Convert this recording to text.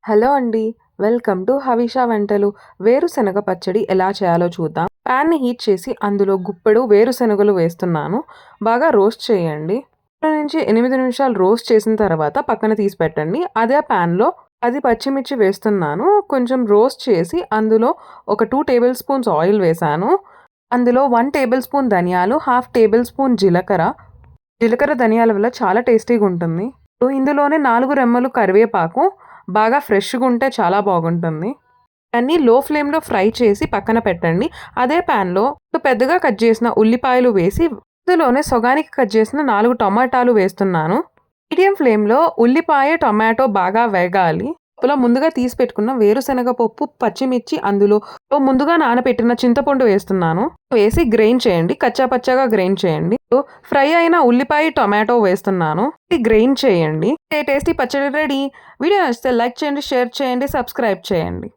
Hello అండి. Welcome to Havisha వంటలు. వేరుశనగ పచ్చడి ఎలా చేయాలో చూద్దాం. ప్యాన్‌ని హీట్ చేసి అందులో గుప్పెడు వేరుశనగలు వేస్తున్నాను. బాగా రోస్ట్ చేయండి. 7-8 నిమిషాలు రోస్ట్ చేసిన తర్వాత పక్కన తీసి పెట్టండి. అదే ప్యాన్‌లో 10 పచ్చిమిర్చి వేస్తున్నాను. కొంచెం రోస్ట్ చేసి అందులో ఒక 2 టేబుల్ స్పూన్స్ ఆయిల్ వేశాను. అందులో 1 టేబుల్ స్పూన్ ధనియాలు, హాఫ్ టేబుల్ స్పూన్ జీలకర్ర. జీలకర్ర, ధనియాల వల్ల చాలా టేస్టీగా ఉంటుంది. ఇందులోనే 4 రెమ్మలు కరివేపాకు బాగా ఫ్రెష్‌గా ఉంటే చాలా బాగుంటుంది. అన్నీ లో ఫ్లేమ్‌లో ఫ్రై చేసి పక్కన పెట్టండి. అదే ప్యాన్‌లో పెద్దగా కట్ చేసిన ఉల్లిపాయలు వేసి ఇందులోనే సగానికి కట్ చేసిన 4 టమాటాలు వేస్తున్నాను. మీడియం ఫ్లేమ్‌లో ఉల్లిపాయ, టొమాటో బాగా వేగాలి. లోపల ముందుగా తీసి పెట్టుకున్న వేరుశనగ పప్పు, పచ్చిమిర్చి, అందులో ముందుగా నానబెట్టిన చింతపండు వేస్తున్నాను. వేసి గ్రైండ్ చేయండి. కచ్చా పచ్చాగా గ్రైండ్ చేయండి. ఫ్రై అయిన ఉల్లిపాయ, టొమాటో వేస్తున్నాను. గ్రైండ్ చేయండి. టేస్టీ పచ్చడి రెడీ. వీడియో నచ్చితే లైక్ చేయండి, షేర్ చేయండి, సబ్స్క్రైబ్ చేయండి.